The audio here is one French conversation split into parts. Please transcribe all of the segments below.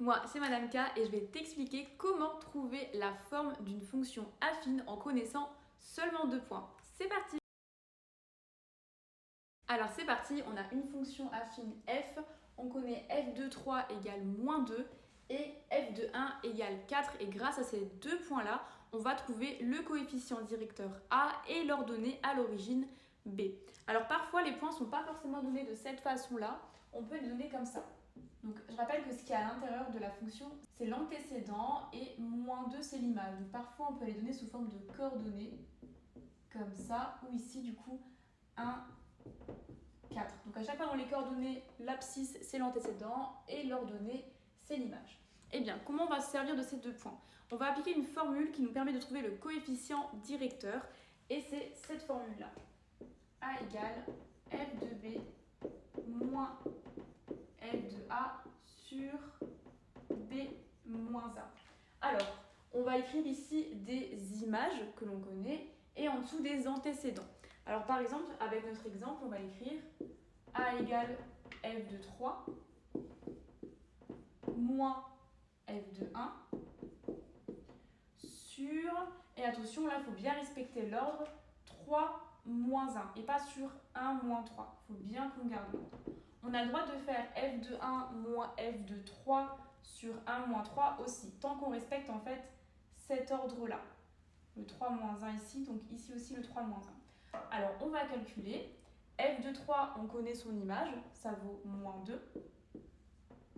Moi, c'est Madame K et je vais t'expliquer comment trouver la forme d'une fonction affine en connaissant seulement 2 points. C'est parti! Alors c'est parti, on a une fonction affine f, on connaît f de 3 égale moins 2 et f de 1 égale 4 et grâce à ces deux points-là, on va trouver le coefficient directeur a et l'ordonnée à l'origine b. Alors parfois les points ne sont pas forcément donnés de cette façon-là, on peut les donner comme ça. Donc je rappelle que ce qui est à l'intérieur de la fonction, c'est l'antécédent et moins 2 c'est l'image. Donc parfois on peut les donner sous forme de coordonnées, comme ça, ou ici du coup 1, 4. Donc à chaque fois dans les coordonnées, l'abscisse c'est l'antécédent et l'ordonnée c'est l'image. Eh bien, comment on va se servir de ces deux points? On va appliquer une formule qui nous permet de trouver le coefficient directeur et c'est cette formule-là. A égale f de b moins f de a sur b moins 1. Alors, on va écrire ici des images que l'on connaît et en dessous des antécédents. Alors par exemple, avec notre exemple, on va écrire a égale f de 3 moins f de 1 sur, et attention là il faut bien respecter l'ordre, 3 moins 1 et pas sur 1 moins 3, il faut bien qu'on garde l'ordre. On a le droit de faire f de 1 moins f de 3 sur 1 moins 3 aussi, tant qu'on respecte en fait cet ordre-là. Le 3 moins 1 ici, donc ici aussi le 3 moins 1. Alors on va calculer, f de 3 on connaît son image, ça vaut moins 2,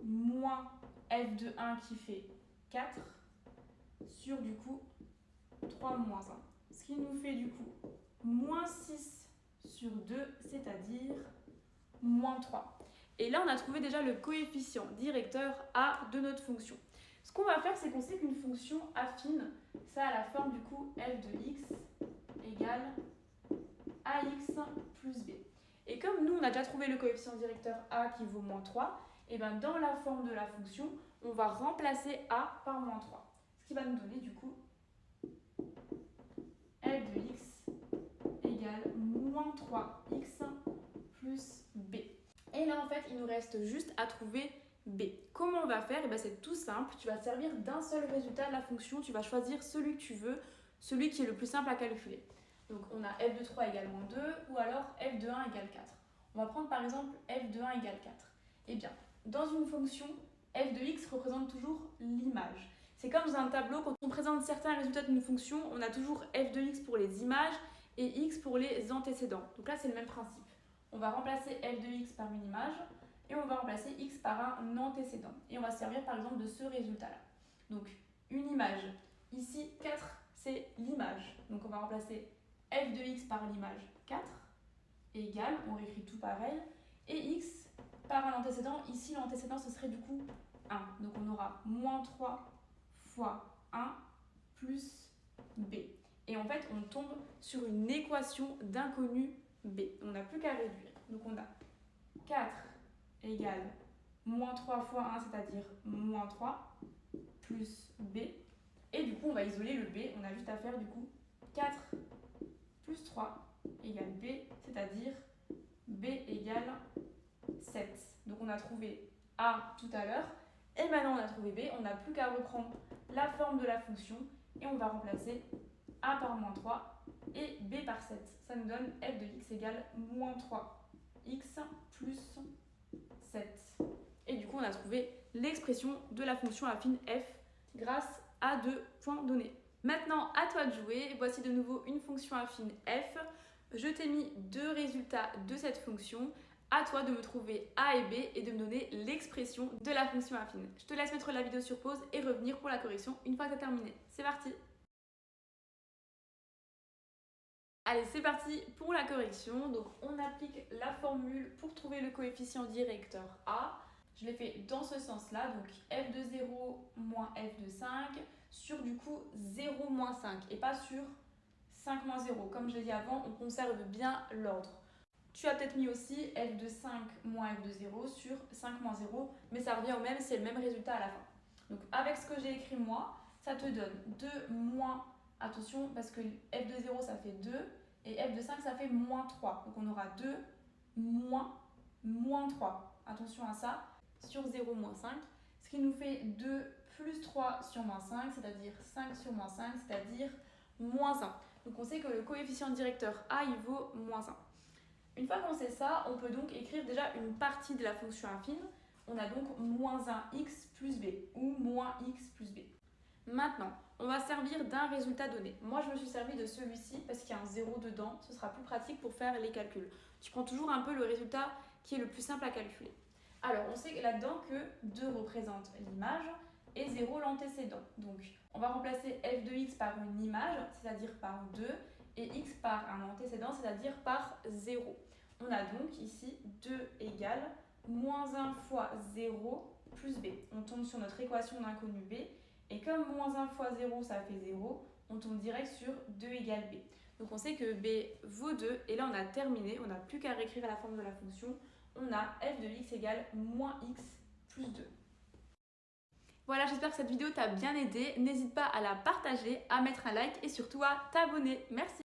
moins f de 1 qui fait 4, sur du coup 3 moins 1. Ce qui nous fait du coup moins 6 sur 2, c'est-à-dire moins 3. Et là, on a trouvé déjà le coefficient directeur A de notre fonction. Ce qu'on va faire, c'est qu'on sait qu'une fonction affine, ça a la forme du coup f de x égale ax plus b. Et comme nous, on a déjà trouvé le coefficient directeur A qui vaut moins 3, et bien dans la forme de la fonction, on va remplacer A par moins 3. Ce qui va nous donner du coup f de x égale moins 3x plus b. Et là, en fait, il nous reste juste à trouver b. Comment on va faire? C'est tout simple. Tu vas te servir d'un seul résultat de la fonction. Tu vas choisir celui que tu veux, celui qui est le plus simple à calculer. Donc, on a f de 3 égale moins 2 ou alors f de 1 égale 4. On va prendre par exemple f de 1 égale 4. Eh bien, dans une fonction, f de x représente toujours l'image. C'est comme dans un tableau, quand on présente certains résultats d'une fonction, on a toujours f de x pour les images et x pour les antécédents. Donc là, c'est le même principe. On va remplacer f de x par une image et on va remplacer x par un antécédent. Et on va se servir par exemple de ce résultat-là. Donc une image, ici 4 c'est l'image. Donc on va remplacer f de x par l'image 4 égale, on réécrit tout pareil, et x par un antécédent. Ici l'antécédent ce serait du coup 1. Donc on aura moins 3 fois 1 plus b. Et en fait on tombe sur une équation d'inconnu b. On n'a plus qu'à réduire. Donc on a 4 égale moins 3 fois 1, c'est-à-dire moins 3, plus b. Et du coup, on va isoler le b. On a juste à faire du coup 4 plus 3 égale b, c'est-à-dire b égale 7. Donc on a trouvé a tout à l'heure. Et maintenant on a trouvé b. On n'a plus qu'à reprendre la forme de la fonction et on va remplacer a par moins 3 et b par 7. Ça nous donne f de x égale moins 3x plus 7. Et du coup, on a trouvé l'expression de la fonction affine f grâce à deux points donnés. Maintenant, à toi de jouer. Voici de nouveau une fonction affine f. Je t'ai mis deux résultats de cette fonction. À toi de me trouver a et b et de me donner l'expression de la fonction affine. Je te laisse mettre la vidéo sur pause et revenir pour la correction une fois que tu as terminé. C'est parti! Allez, c'est parti pour la correction. Donc, on applique la formule pour trouver le coefficient directeur A. Je l'ai fait dans ce sens-là, donc f de 0 moins f de 5 sur du coup 0 moins 5 et pas sur 5 moins 0. Comme je l'ai dit avant, on conserve bien l'ordre. Tu as peut-être mis aussi f de 5 moins f de 0 sur 5 moins 0, mais ça revient au même, c'est le même résultat à la fin. Donc avec ce que j'ai écrit moi, ça te donne 2 moins, attention parce que f de 0 ça fait 2 et f de 5 ça fait moins 3. Donc on aura 2 moins 3. Attention à ça, sur 0 moins 5, ce ce qui nous fait 2 plus 3 sur moins 5, c'est-à-dire 5 sur moins 5, c'est-à-dire moins 1. Donc on sait que le coefficient directeur a, il vaut moins 1. Une fois qu'on sait ça, on peut donc écrire déjà une partie de la fonction affine. On a donc moins 1x plus b, ou moins x plus b. Maintenant, on va servir d'un résultat donné. Moi, je me suis servi de celui-ci parce qu'il y a un 0 dedans. Ce sera plus pratique pour faire les calculs. Tu prends toujours un peu le résultat qui est le plus simple à calculer. Alors, on sait là-dedans que 2 représente l'image et 0 l'antécédent. Donc, on va remplacer f de x par une image, c'est-à-dire par 2, et x par un antécédent, c'est-à-dire par 0. On a donc ici 2 égale moins 1 fois 0 plus b. On tombe sur notre équation d'inconnu b. Et comme moins 1 fois 0, ça fait 0, on tombe direct sur 2 égale b. Donc on sait que b vaut 2, et là on a terminé, on n'a plus qu'à réécrire la forme de la fonction. On a f de x égale moins x plus 2. Voilà, j'espère que cette vidéo t'a bien aidé. N'hésite pas à la partager, à mettre un like et surtout à t'abonner. Merci.